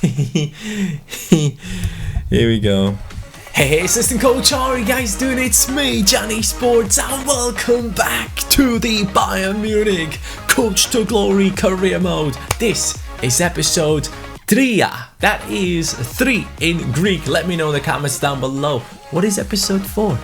Here we go. Hey, assistant coach, how are you guys doing? It's me, CaniSports, and welcome back to the Bayern Munich Coach to Glory career mode. This is episode 3. That is 3 in Greek. Let me know in the comments down below. What is episode 4?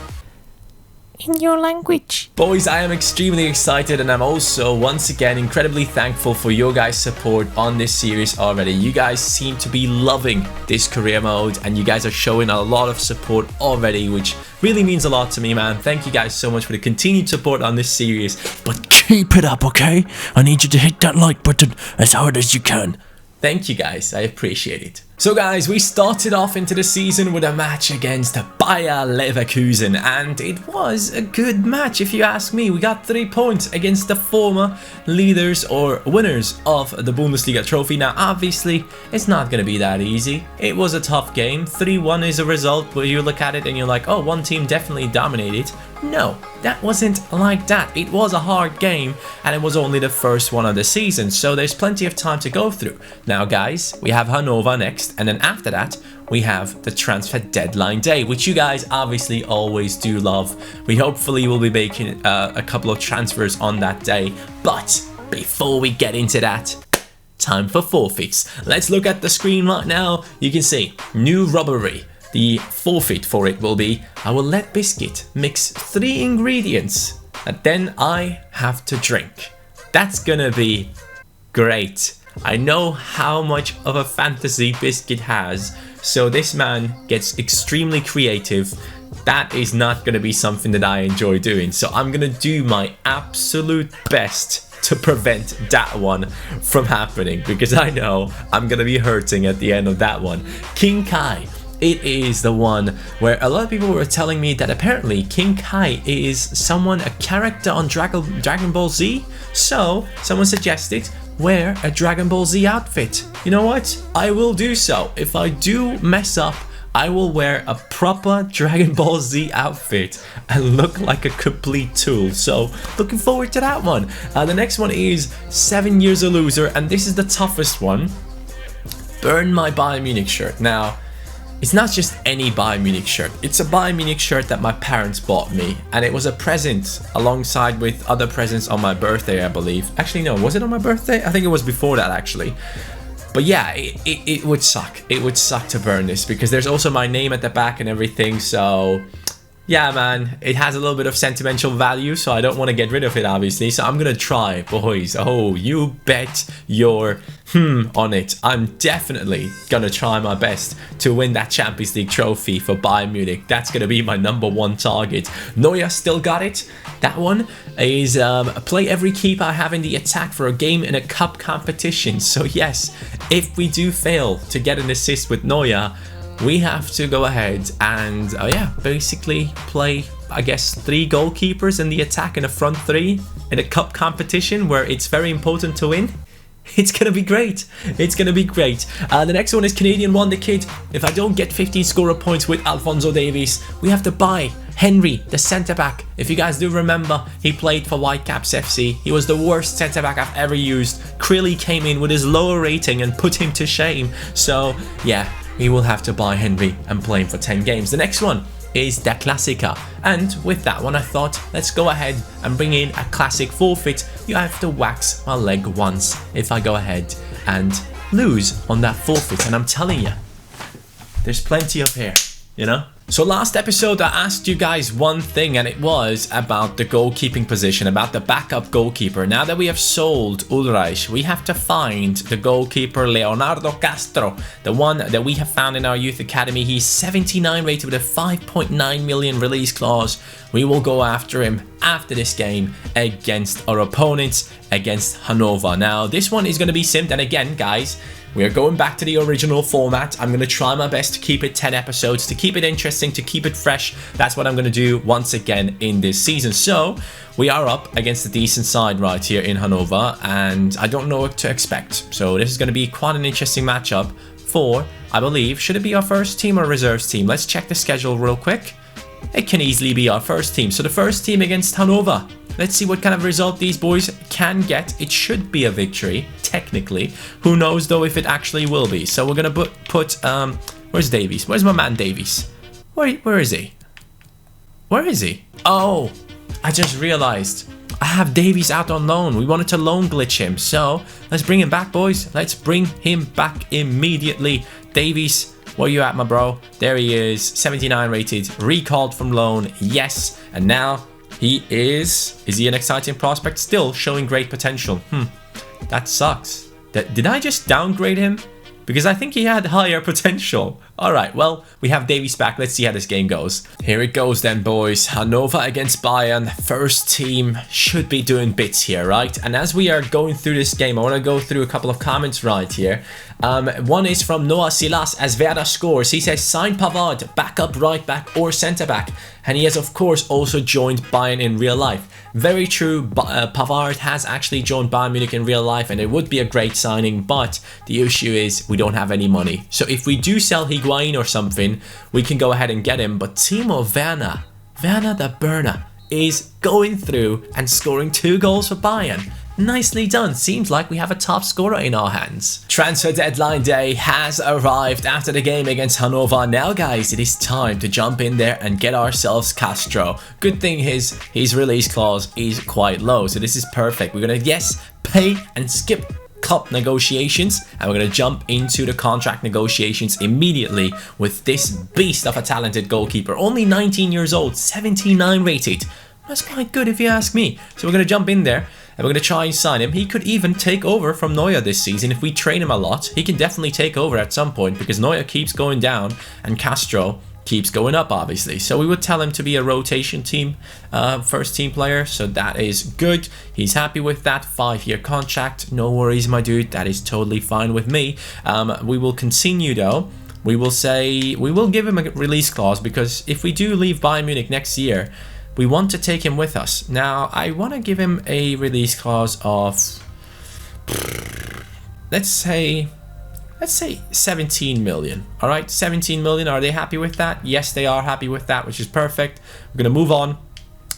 In your language. Boys, I am extremely excited, and I'm also once again incredibly thankful for your guys' support on this series already. You guys seem to be loving this career mode, and you guys are showing a lot of support already, which really means a lot to me, man. Thank you guys so much for the continued support on this series. But keep it up, okay? I need you to hit that like button as hard as you can. Thank you guys, I appreciate it. So guys, we started off into the season with a match against Bayer Leverkusen, and it was a good match if you ask me. We got 3 points against the former leaders or winners of the Bundesliga trophy. Now obviously, it's not going to be that easy. It was a tough game. 3-1 is a result where you look at it and you're like, oh, one team definitely dominated. No, that wasn't like that. It was a hard game, and it was only the first one of the season, so there's plenty of time to go through. Now guys, we have Hannover next, and then after that we have the transfer deadline day, which you guys obviously always do love. We hopefully will be making a couple of transfers on that day, but before we get into that, time for forfeits. Let's look at the screen right now. You can see new robbery. The forfeit for it will be, I will let Biscuit mix 3 ingredients and then I have to drink. That's gonna be great. I know how much of a fantasy Biscuit has, so this man gets extremely creative. That is not gonna be something that I enjoy doing, so I'm gonna do my absolute best to prevent that one from happening, because I know I'm gonna be hurting at the end of that one. King Kai. It is the one where a lot of people were telling me that apparently King Kai is a character on Dragon Ball Z. So someone suggested wear a Dragon Ball Z outfit. You know what? I will do so. If I do mess up, I will wear a proper Dragon Ball Z outfit and look like a complete tool. So looking forward to that one. The next one is 7 years a loser, and this is the toughest one. Burn my Bayern Munich shirt. Now, it's not just any Bayern Munich shirt. It's a Bayern Munich shirt that my parents bought me, and it was a present alongside with other presents on my birthday, I believe. Actually, no, was it on my birthday? I think it was before that, actually. But yeah, it would suck. It would suck to burn this because there's also my name at the back and everything, so yeah, man, it has a little bit of sentimental value, so I don't want to get rid of it, obviously. So I'm gonna try, boys. Oh, you bet your on it. I'm definitely gonna try my best to win that Champions League trophy for Bayern Munich. That's gonna be my #1 target. Neuer still got it. That one is play every keeper I have in the attack for a game in a cup competition. So yes, if we do fail to get an assist with Neuer, we have to go ahead and, basically play, I guess, 3 goalkeepers in the attack in a front 3 in a cup competition where it's very important to win. It's going to be great. It's going to be great. The next one is Canadian Wonder Kid. If I don't get 15 scorer points with Alphonso Davies, we have to buy Henry, the centre-back. If you guys do remember, he played for Whitecaps FC. He was the worst centre-back I've ever used. Crilly came in with his lower rating and put him to shame. So, yeah, we will have to buy Henry and play him for 10 games. The next one is Der Klassiker. And with that one, I thought, let's go ahead and bring in a classic forfeit. You have to wax my leg once if I go ahead and lose on that forfeit. And I'm telling you, there's plenty up here, you know? So last episode I asked you guys one thing, and it was about the goalkeeping position, about the backup goalkeeper. Now that we have sold Ulreich, we have to find the goalkeeper Leonardo Castro, the one that we have found in our youth academy. He's 79 rated with a 5.9 million release clause. We will go after him after this game against our opponents, against Hannover. Now this one is going to be simmed, and again guys, we are going back to the original format. I'm going to try my best to keep it 10 episodes, to keep it interesting, to keep it fresh. That's what I'm going to do once again in this season. So we are up against a decent side right here in Hannover, and I don't know what to expect. So this is going to be quite an interesting matchup for, I believe, should it be our first team or reserves team? Let's check the schedule real quick. It can easily be our first team. So the first team against Hannover. Let's see what kind of result these boys can get. It should be a victory, technically. Who knows, though, if it actually will be. So we're going to put where's Davies? Where's my man Davies? Where is he? Where is he? Oh, I just realized I have Davies out on loan. We wanted to loan glitch him. So let's bring him back, boys. Let's bring him back immediately. Davies, where you at, my bro? There he is, 79 rated, recalled from loan. Yes, and now he is he an exciting prospect? Still showing great potential. That sucks. Did I just downgrade him? Because I think he had higher potential. Alright, well, we have Davies back. Let's see how this game goes. Here it goes then, boys. Hannover against Bayern. First team should be doing bits here, right? And as we are going through this game, I want to go through a couple of comments right here. One is from Noah Silas as Werder scores. He says, sign Pavard, backup right back or centre back. And he has, of course, also joined Bayern in real life. Very true. Pavard has actually joined Bayern Munich in real life, and it would be a great signing, but the issue is we don't have any money. So if we do sell Higuain or something, we can go ahead and get him. But Timo Werner the Burner, is going through and scoring 2 goals for Bayern. Nicely done. Seems like we have a top scorer in our hands. Transfer deadline day has arrived after the game against Hannover. Now, guys, it is time to jump in there and get ourselves Castro. Good thing his release clause is quite low, so this is perfect. We're gonna, yes, pay and skip cup negotiations, and we're going to jump into the contract negotiations immediately with this beast of a talented goalkeeper. Only 19 years old, 79 rated. That's quite good if you ask me. So we're going to jump in there and we're going to try and sign him. He could even take over from Neuer this season. If we train him a lot, he can definitely take over at some point, because Neuer keeps going down and Castro keeps going up, obviously. So we would tell him to be a rotation team, first team player. So that is good. He's happy with that. 5-year contract. No worries, my dude. That is totally fine with me. We will continue though. We will say, we will give him a release clause, because if we do leave Bayern Munich next year, we want to take him with us. Now, I want to give him a release clause of, let's say 17 million. All right, 17 million. Are they happy with that? Yes, they are happy with that, which is perfect. We're going to move on.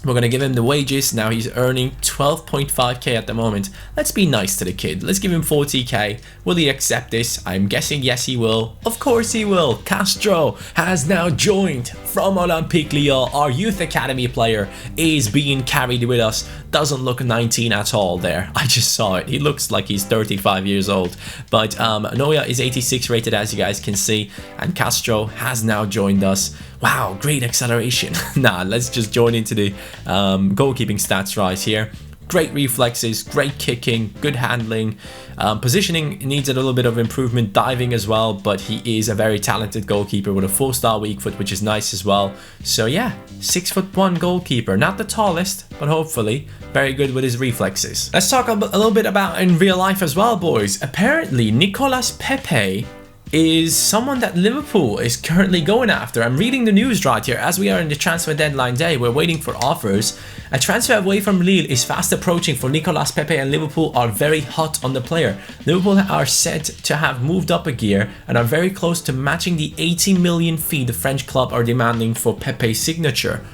We're going to give him the wages. Now he's earning 12.5k at the moment. Let's be nice to the kid. Let's give him 40k. Will he accept this? I'm guessing yes, he will. Of course he will. Castro has now joined from Olympique Lyon. Our youth academy player is being carried with us. Doesn't look 19 at all there. I just saw it. He looks like he's 35 years old. But Neuer is 86 rated, as you guys can see. And Castro has now joined us. Wow, great acceleration. Nah, let's just join into the goalkeeping stats right here. Great reflexes, great kicking, good handling. Positioning needs a little bit of improvement, diving as well, but he is a very talented goalkeeper with a 4-star weak foot, which is nice as well. So yeah, 6'1" goalkeeper. Not the tallest, but hopefully very good with his reflexes. Let's talk a little bit about in real life as well, boys. Apparently, Nicolas Pepe is someone that Liverpool is currently going after. I'm reading the news right here. As we are in the transfer deadline day, we're waiting for offers. A transfer away from Lille is fast approaching for Nicolas Pepe, and Liverpool are very hot on the player. Liverpool are said to have moved up a gear and are very close to matching the 80 million fee the French club are demanding for Pepe's signature.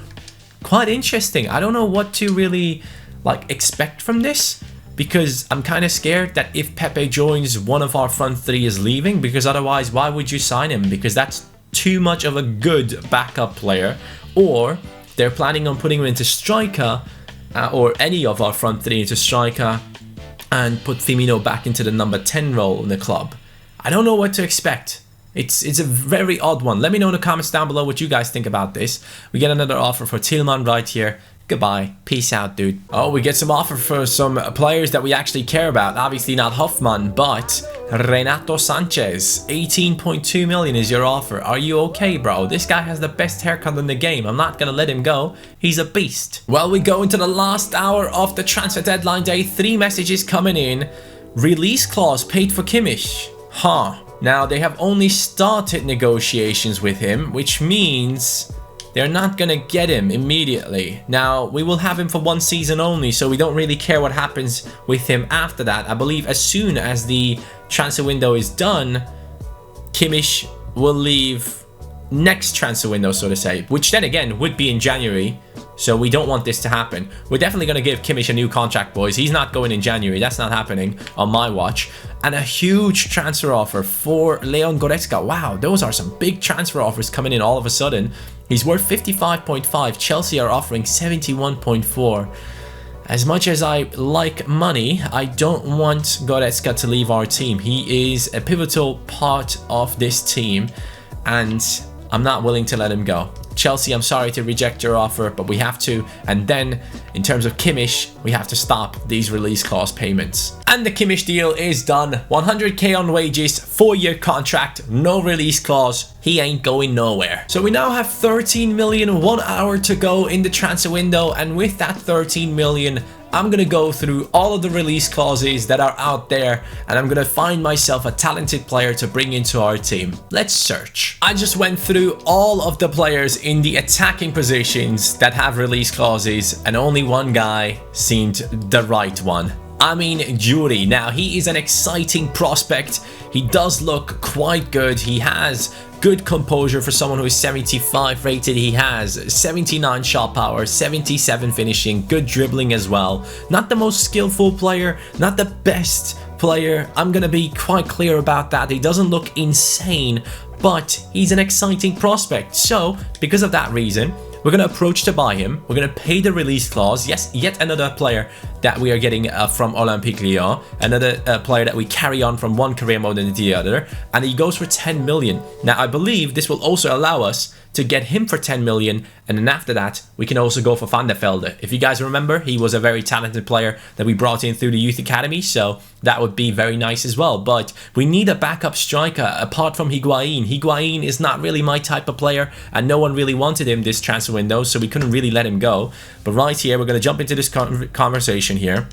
Quite interesting. I don't know what to really expect from this, because I'm kind of scared that if Pepe joins, one of our front three is leaving, because otherwise, why would you sign him? Because that's too much of a good backup player. Or they're planning on putting him into striker, or any of our front three into striker, and put Firmino back into the number 10 role in the club. I don't know what to expect. It's a very odd one. Let me know in the comments down below what you guys think about this. We get another offer for Tillman right here. Goodbye. Peace out, dude. Oh, we get some offer for some players that we actually care about. Obviously not Hoffman, but Renato Sanchez. 18.2 million is your offer. Are you okay, bro? This guy has the best haircut in the game. I'm not gonna let him go. He's a beast. Well, we go into the last hour of the transfer deadline day. 3 messages coming in. Release clause paid for Kimmich. Huh. Now, they have only started negotiations with him, which means they're not gonna get him immediately. Now, we will have him for 1 season only, so we don't really care what happens with him after that. I believe as soon as the transfer window is done, Kimmich will leave next transfer window, so to say, which then again would be in January. So we don't want this to happen. We're definitely going to give Kimmich a new contract, boys. He's not going in January. That's not happening on my watch. And a huge transfer offer for Leon Goretzka. Wow, those are some big transfer offers coming in all of a sudden. He's worth 55.5. Chelsea are offering 71.4. As much as I like money, I don't want Goretzka to leave our team. He is a pivotal part of this team, and I'm not willing to let him go. Chelsea, I'm sorry to reject your offer, but we have to. And then, in terms of Kimmich, we have to stop these release clause payments. And the Kimmich deal is done. 100k on wages, 4-year contract, no release clause. He ain't going nowhere. So we now have 13 million, 1 hour to go in the transfer window. And with that 13 million, I'm going to go through all of the release clauses that are out there, and I'm going to find myself a talented player to bring into our team. Let's search. I just went through all of the players in the attacking positions that have release clauses, and only one guy seemed the right one. I mean, Juri. Now, he is an exciting prospect. He does look quite good. He has good composure for someone who is 75 rated. He has 79 shot power, 77 finishing, good dribbling as well. Not the most skillful player, not the best player. I'm gonna be quite clear about that. He doesn't look insane, but he's an exciting prospect. So, because of that reason, we're going to approach to buy him. We're going to pay the release clause. Yes, yet another player that we are getting from Olympique Lyon. Another player that we carry on from one career mode into the other. And he goes for 10 million. Now, I believe this will also allow us to get him for 10 million. And then after that, we can also go for Van der Velde. If you guys remember, he was a very talented player that we brought in through the youth academy. So that would be very nice as well. But we need a backup striker apart from Higuain. Higuain is not really my type of player, and no one really wanted him this transfer window, so we couldn't really let him go. But right here, we're going to jump into this conversation here.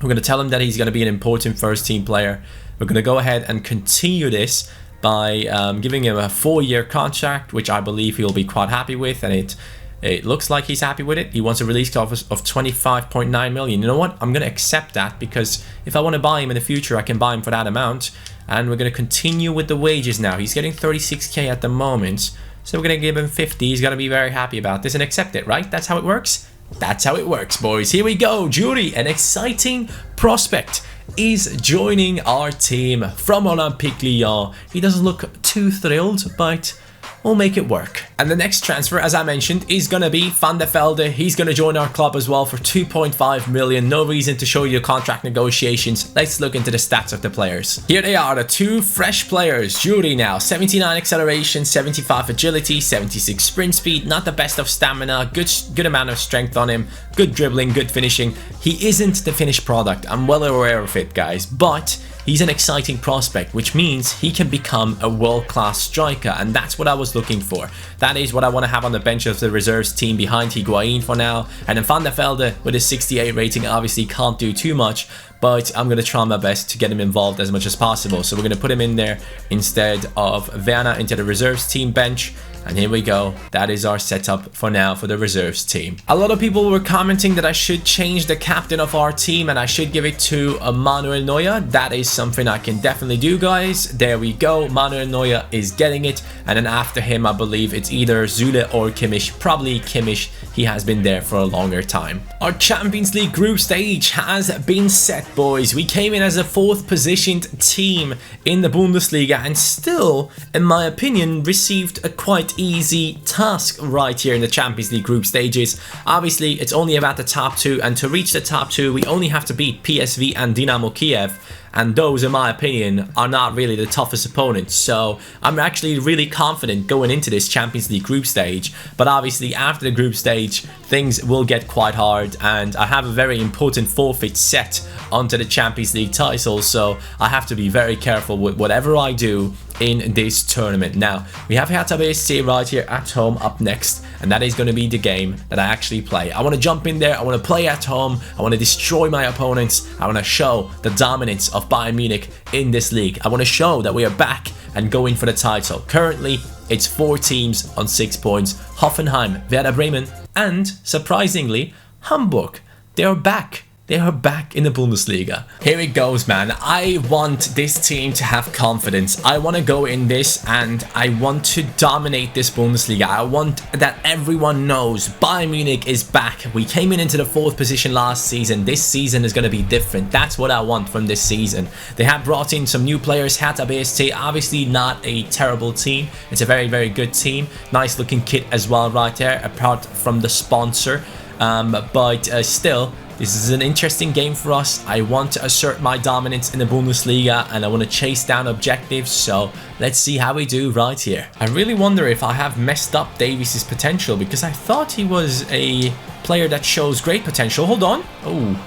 We're going to tell him that he's going to be an important first team player. We're going to go ahead and continue this by giving him a 4-year contract, which I believe he'll be quite happy with, and it looks like he's happy with it. He wants a release clause of 25.9 million. You know what? I'm going to accept that, because if I want to buy him in the future, I can buy him for that amount. And we're going to continue with the wages now. He's getting 36k at the moment, so we're going to give him 50. He's going to be very happy about this and accept it, right? That's how it works? That's how it works, boys. Here we go. Juri, an exciting prospect, is joining our team from Olympique Lyon. He doesn't look too thrilled, but we'll make it work. And the next transfer, as I mentioned, is going to be Van der Velde. He's going to join our club as well for 2.5 million. No reason to show you contract negotiations. Let's look into the stats of the players. Here they are, the two fresh players. Juri now, 79 acceleration, 75 agility, 76 sprint speed. Not the best of stamina. Good amount of strength on him. Good dribbling, good finishing. He isn't the finished product. I'm well aware of it, guys. But he's an exciting prospect, which means he can become a world-class striker, and that's what I was looking for. That is what I want to have on the bench of the reserves team behind Higuain for now. And then Van der Velde with his 68 rating obviously can't do too much, but I'm going to try my best to get him involved as much as possible. So we're going to put him in there instead of Werner into the reserves team bench. And here we go. That is our setup for now for the reserves team. A lot of people were commenting that I should change the captain of our team and I should give it to Manuel Neuer. That is something I can definitely do, guys. There we go. Manuel Neuer is getting it. And then after him, I believe it's either Zule or Kimmich. Probably Kimmich. He has been there for a longer time. Our Champions League group stage has been set, boys. We came in as a 4th positioned team in the Bundesliga and still, in my opinion, received a quite easy task right here in the Champions League group stages. Obviously, it's only about the top 2, and to reach the top 2, we only have to beat PSV and Dynamo Kiev. And those, in my opinion, are not really the toughest opponents. So I'm actually really confident going into this Champions League group stage. But obviously, after the group stage, things will get quite hard. And I have a very important forfeit set onto the Champions League title. So I have to be very careful with whatever I do in this tournament. Now, we have Hertha BSC right here at home up next. And that is going to be the game that I actually play. I want to jump in there. I want to play at home. I want to destroy my opponents. I want to show the dominance of Bayern Munich in this league. I want to show that we are back and going for the title. Currently, it's 4 teams on 6 points. Hoffenheim, Werder Bremen, and surprisingly, Hamburg. They're back. They are back in the Bundesliga. Here it goes, man. I want this team to have confidence. I want to go in this and I want to dominate this Bundesliga. I want that everyone knows Bayern Munich is back. We came into the 4th position last season. This season is going to be different. That's what I want from this season. They have brought in some new players. Hertha BSC, obviously not a terrible team. It's a very, very good team. Nice looking kit as well right there, apart from the sponsor. But still, this is an interesting game for us. I want to assert my dominance in the Bundesliga and I want to chase down objectives. So let's see how we do right here. I really wonder if I have messed up Davies' potential because I thought he was a player that shows great potential. Hold on. Oh,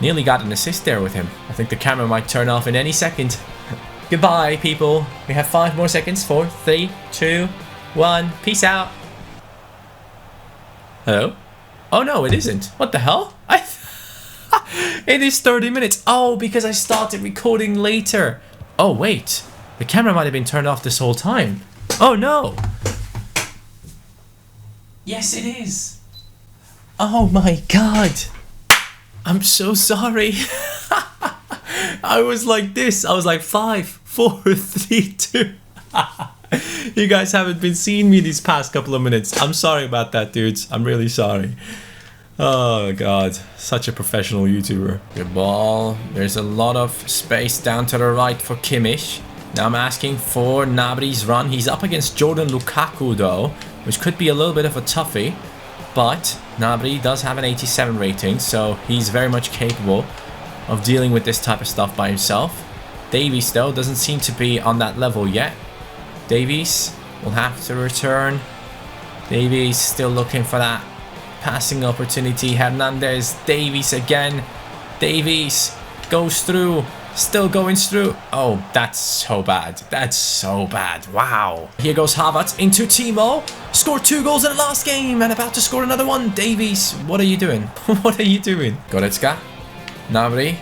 nearly got an assist there with him. I think the camera might turn off in any second. Goodbye, people. We have 5 more seconds. 4, 3, 2, 1. Peace out. Hello? Oh no, it isn't. What the hell? It is 30 minutes. Oh, because I started recording later. Oh, wait. The camera might have been turned off this whole time. Oh, no. Yes, it is. Oh, my God. I'm so sorry. I was like this. I was like 5, 4, 3, 2. You guys haven't been seeing me these past couple of minutes. I'm sorry about that, dudes. I'm really sorry. Oh god, such a professional YouTuber. Good ball. There's a lot of space down to the right for Kimmich. Now I'm asking for Gnabry's run. He's up against Jordan Lukaku though, which could be a little bit of a toughie. But Gnabry does have an 87 rating, so he's very much capable of dealing with this type of stuff by himself. Davies though doesn't seem to be on that level yet. Davies will have to return. Davies still looking for that passing opportunity. Hernandez, Davies again. Davies goes through, still going through. Oh, that's so bad. That's so bad. Wow. Here goes Havertz into Timo. Scored 2 goals in the last game and about to score another one. Davies, what are you doing? What are you doing? Goretzka, Gnabry,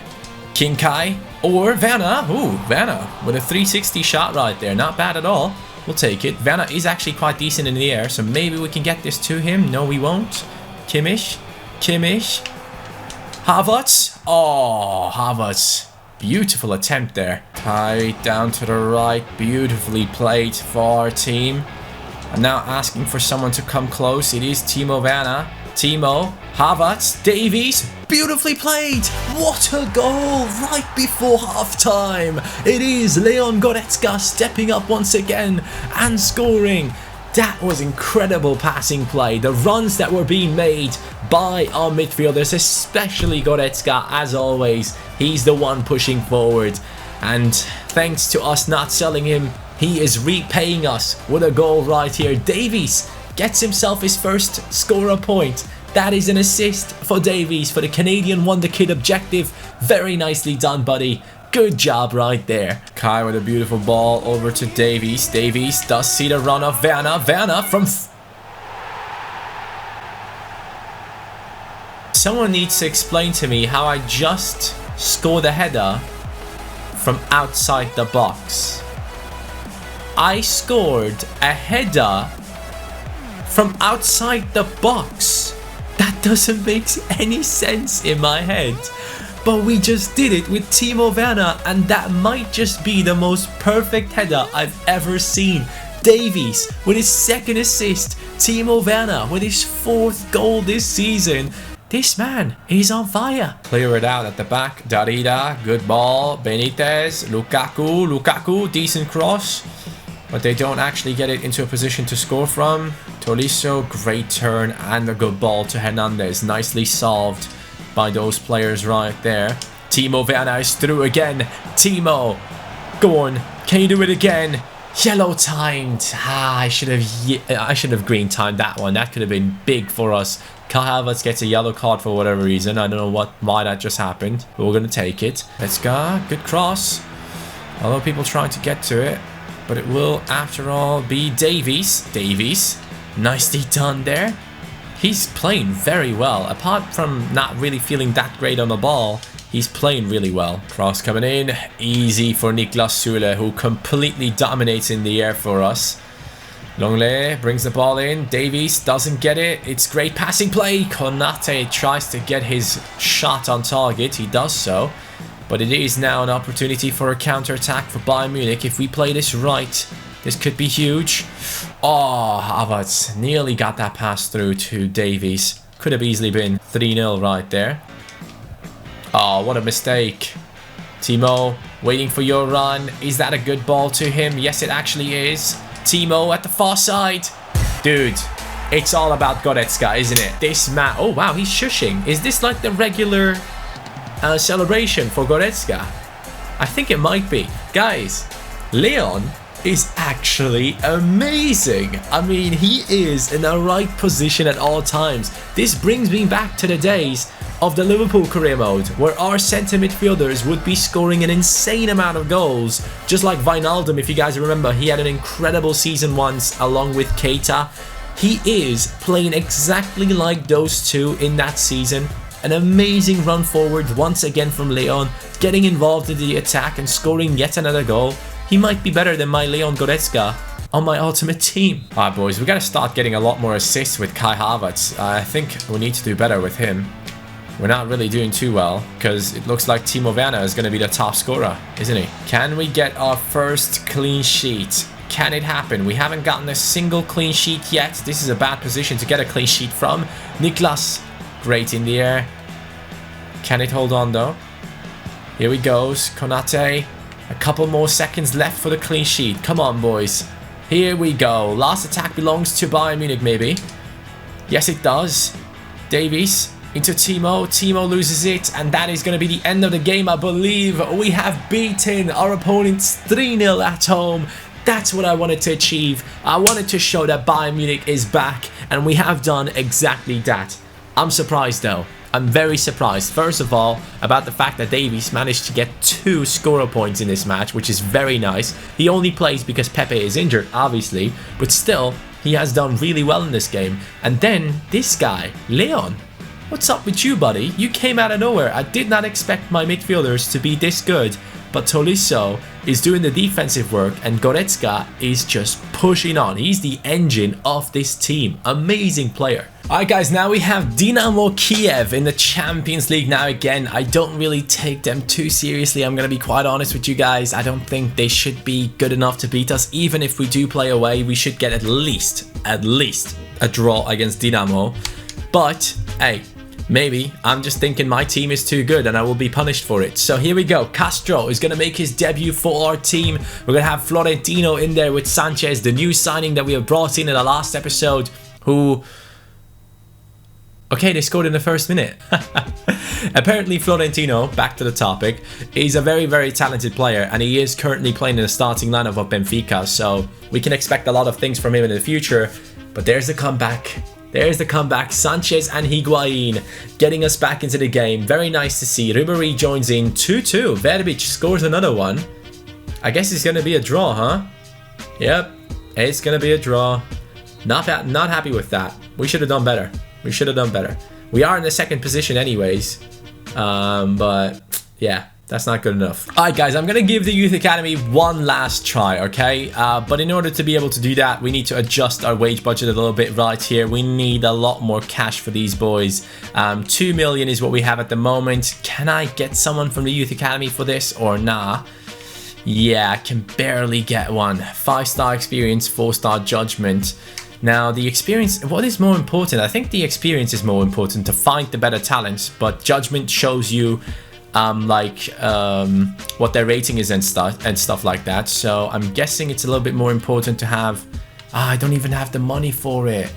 Kinkai, or Werner. Ooh, Werner with a 360 shot right there. Not bad at all. We'll take it. Werner is actually quite decent in the air, so maybe we can get this to him. No, we won't. Kimmich, Havertz. Oh, Havertz. Beautiful attempt there. Tied down to the right. Beautifully played for our team. I'm now asking for someone to come close. It is Timo Werner. Timo, Havertz, Davies. Beautifully played. What a goal right before half-time. It is Leon Goretzka stepping up once again and scoring. That was incredible passing play. The runs that were being made by our midfielders, especially Goretzka, as always. He's the one pushing forward. And thanks to us not selling him, he is repaying us with a goal right here. Davies gets himself his first scorer point. That is an assist for Davies for the Canadian won the kid objective. Very nicely done, buddy. Good job right there. Kai with a beautiful ball over to Davies. Davies does see the run of Werner. Werner from... Someone needs to explain to me how I just scored a header from outside the box. I scored a header from outside the box. That doesn't make any sense in my head. But we just did it with Timo Werner, and that might just be the most perfect header I've ever seen. Davies with his 2nd assist, Timo Werner with his 4th goal this season. This man is on fire. Clear it out at the back. Darida, good ball. Benitez, Lukaku, decent cross. But they don't actually get it into a position to score from. Tolisso, great turn and a good ball to Hernandez. Nicely solved by those players right there. Timo Werner is through again. Timo, go on. Can you do it again? Yellow timed. I should have green timed that one. That could have been big for us. Kai Havertz gets a yellow card for whatever reason. I don't know why that just happened. But we're going to take it. Let's go. Good cross. Although people trying to get to it. But it will, after all, be Davies. Davies. Nicely done there. He's playing very well. Apart from not really feeling that great on the ball, he's playing really well. Cross coming in. Easy for Niklas Süle, who completely dominates in the air for us. Longley brings the ball in. Davies doesn't get it. It's great passing play. Konate tries to get his shot on target. He does so. But it is now an opportunity for a counter-attack for Bayern Munich. If we play this right, this could be huge. Oh, Havertz nearly got that pass through to Davies. Could have easily been 3-0 right there. Oh, what a mistake. Timo, waiting for your run. Is that a good ball to him? Yes, it actually is. Timo at the far side. Dude, it's all about Goretzka, isn't it? This man... Oh, wow, he's shushing. Is this like the regular celebration for Goretzka? I think it might be. Guys, Lyon is actually amazing. I mean, he is in the right position at all times. This brings me back to the days of the Liverpool career mode, where our centre midfielders would be scoring an insane amount of goals, just like Wijnaldum. If you guys remember, he had an incredible season once along with Keita. He is playing exactly like those two in that season. An amazing run forward once again from Lyon, getting involved in the attack and scoring yet another goal. He might be better than my Leon Goretzka on my ultimate team. Alright boys, we gotta start getting a lot more assists with Kai Havertz. I think we need to do better with him. We're not really doing too well, because it looks like Timo Werner is going to be the top scorer, isn't he? Can we get our first clean sheet? Can it happen? We haven't gotten a single clean sheet yet. This is a bad position to get a clean sheet from. Niklas, great in the air. Can it hold on though? Here he goes. Konate. A couple more seconds left for the clean sheet. Come on, boys. Here we go. Last attack belongs to Bayern Munich, maybe. Yes, it does. Davies. Into Timo. Timo loses it, and that is going to be the end of the game, I believe. We have beaten our opponents 3-0 at home. That's what I wanted to achieve. I wanted to show that Bayern Munich is back, and we have done exactly that. I'm surprised though. I'm very surprised, first of all, about the fact that Davies managed to get 2 scorer points in this match, which is very nice. He only plays because Pepe is injured, obviously, but still, he has done really well in this game. And then, this guy, Lyon. What's up with you, buddy? You came out of nowhere. I did not expect my midfielders to be this good, but Tolisso is doing the defensive work and Goretzka is just pushing on. He's the engine of this team. Amazing player. Alright guys, now we have Dynamo Kiev in the Champions League. Now again, I don't really take them too seriously. I'm going to be quite honest with you guys. I don't think they should be good enough to beat us. Even if we do play away, we should get at least a draw against Dynamo. But, hey, maybe I'm just thinking my team is too good and I will be punished for it. So here we go. Castro is going to make his debut for our team. We're going to have Florentino in there with Sanchez, the new signing that we have brought in the last episode, who... Okay, they scored in the first minute. Apparently Florentino, back to the topic, is a very, very talented player, and he is currently playing in the starting lineup of Benfica, so we can expect a lot of things from him in the future. But there's the comeback. There's the comeback. Sanchez and Higuain getting us back into the game. Very nice to see. Ribéry joins in 2-2. Verbic scores another one. I guess it's going to be a draw, huh? Yep, it's going to be a draw. Not happy with that. We should have done better. We should have done better. We are in the second position anyways. But yeah, that's not good enough. Alright guys, I'm going to give the Youth Academy one last try, okay? But in order to be able to do that, we need to adjust our wage budget a little bit right here. We need a lot more cash for these boys. 2 million is what we have at the moment. Can I get someone from the Youth Academy for this or nah? Yeah, I can barely get one. 5-star experience, 4-star judgment. Now, the experience, what is more important? I think the experience is more important to find the better talents, but judgment shows you what their rating is and stuff like that. So I'm guessing it's a little bit more important to have... I don't even have the money for it.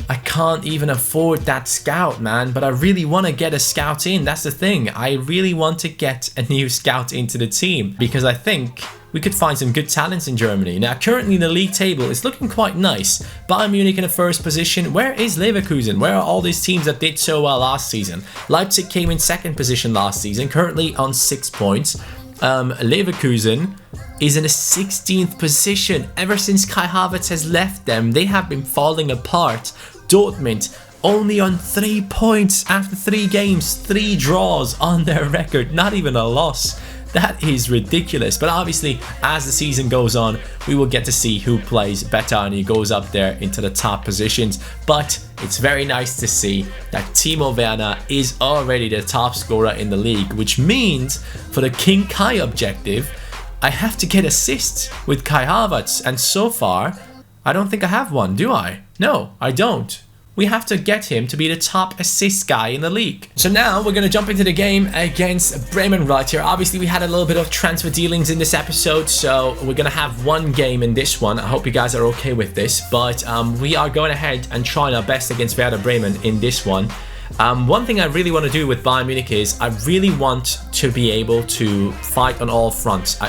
I can't even afford that scout, man, but I really want to get a scout in. That's the thing. I really want to get a new scout into the team because I think we could find some good talents in Germany. Now, currently in the league table, it's looking quite nice. Bayern Munich in the first position. Where is Leverkusen? Where are all these teams that did so well last season? Leipzig came in second position last season, currently on 6 points. Leverkusen is in a 16th position. Ever since Kai Havertz has left them, they have been falling apart. Dortmund only on 3 points after 3 games, 3 draws on their record, not even a loss. That is ridiculous. But obviously, as the season goes on, we will get to see who plays better and who goes up there into the top positions. But it's very nice to see that Timo Werner is already the top scorer in the league, which means for the King Kai objective, I have to get assists with Kai Havertz. And so far, I don't think I have one, do I? No, I don't. We have to get him to be the top assist guy in the league. So now we're going to jump into the game against Bremen right here. Obviously, we had a little bit of transfer dealings in this episode, so we're going to have one game in this one. I hope you guys are okay with this, but we are going ahead and trying our best against Werder Bremen in this one. One thing I really want to do with Bayern Munich is I really want to be able to fight on all fronts.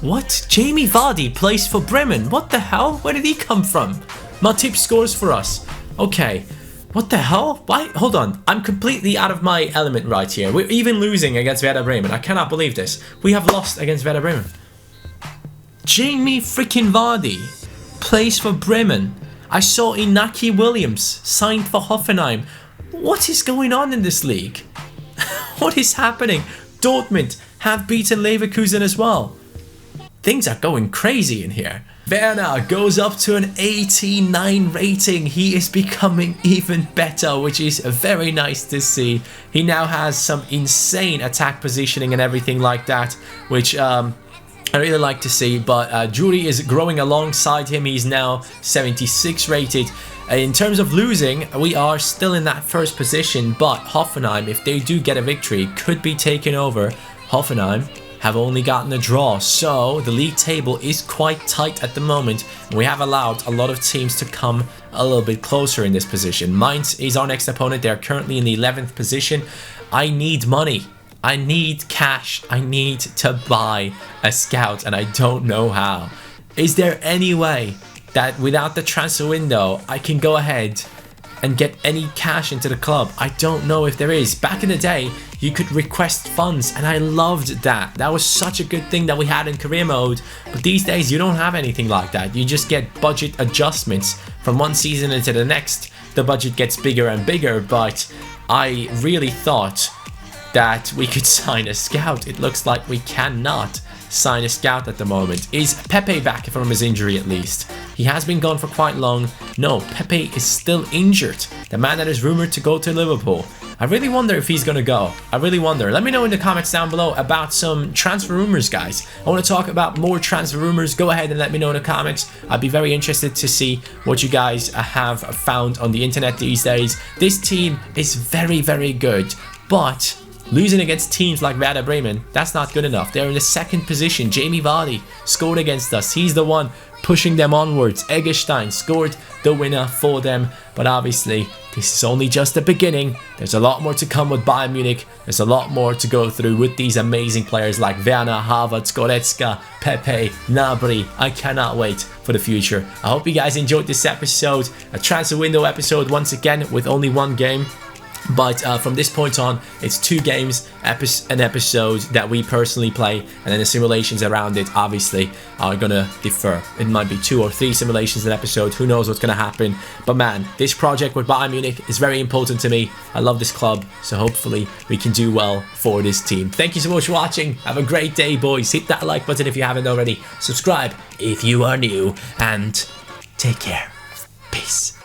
What? Jamie Vardy plays for Bremen. What the hell? Where did he come from? Matip scores for us. Okay, what the hell? Why? Hold on. I'm completely out of my element right here. We're even losing against Werder Bremen. I cannot believe this. We have lost against Werder Bremen. Jamie freaking Vardy plays for Bremen. I saw Inaki Williams signed for Hoffenheim. What is going on in this league? What is happening? Dortmund have beaten Leverkusen as well. Things are going crazy in here. Werner goes up to an 89 rating. He is becoming even better, which is very nice to see. He now has some insane attack positioning and everything like that, which I really like to see. But Jury is growing alongside him. He's now 76 rated. In terms of losing, we are still in that first position, but Hoffenheim, if they do get a victory, could be taken over. Hoffenheim have only gotten a draw, so the league table is quite tight at the moment. We have allowed a lot of teams to come a little bit closer in this position. Mainz is our next opponent. They're currently in the 11th position. I need money. I need cash. I need to buy a scout, and I don't know how. Is there any way that without the transfer window, I can go ahead and get any cash into the club? I don't know if there is. Back in the day, you could request funds, and I loved that. That was such a good thing that we had in career mode. But these days, you don't have anything like that. You just get budget adjustments from one season into the next. The budget gets bigger and bigger, but I really thought that we could sign a scout. It looks like we cannot sign a scout at the moment. Is Pepe back from his injury at least? He has been gone for quite long. No, Pepe is still injured. The man that is rumored to go to Liverpool. I really wonder if he's going to go. I really wonder. Let me know in the comments down below about some transfer rumors, guys. I want to talk about more transfer rumors. Go ahead and let me know in the comments. I'd be very interested to see what you guys have found on the internet these days. This team is very, very good, but losing against teams like Werder Bremen, that's not good enough. They're in the second position. Jamie Vardy scored against us. He's the one pushing them onwards. Eggestein scored the winner for them. But obviously, this is only just the beginning. There's a lot more to come with Bayern Munich. There's a lot more to go through with these amazing players like Werner, Havertz, Goretzka, Pepe, Gnabry. I cannot wait for the future. I hope you guys enjoyed this episode. A transfer window episode once again with only one game. But from this point on, it's 2 games an episode that we personally play, and then the simulations around it obviously are gonna differ. It might be 2 or 3 simulations an episode. Who knows what's gonna happen? But man, this project with Bayern Munich is very important to me. I love this club, so hopefully we can do well for this team. Thank you so much for watching. Have a great day, boys. Hit that like button if you haven't already. Subscribe if you are new, and take care. Peace.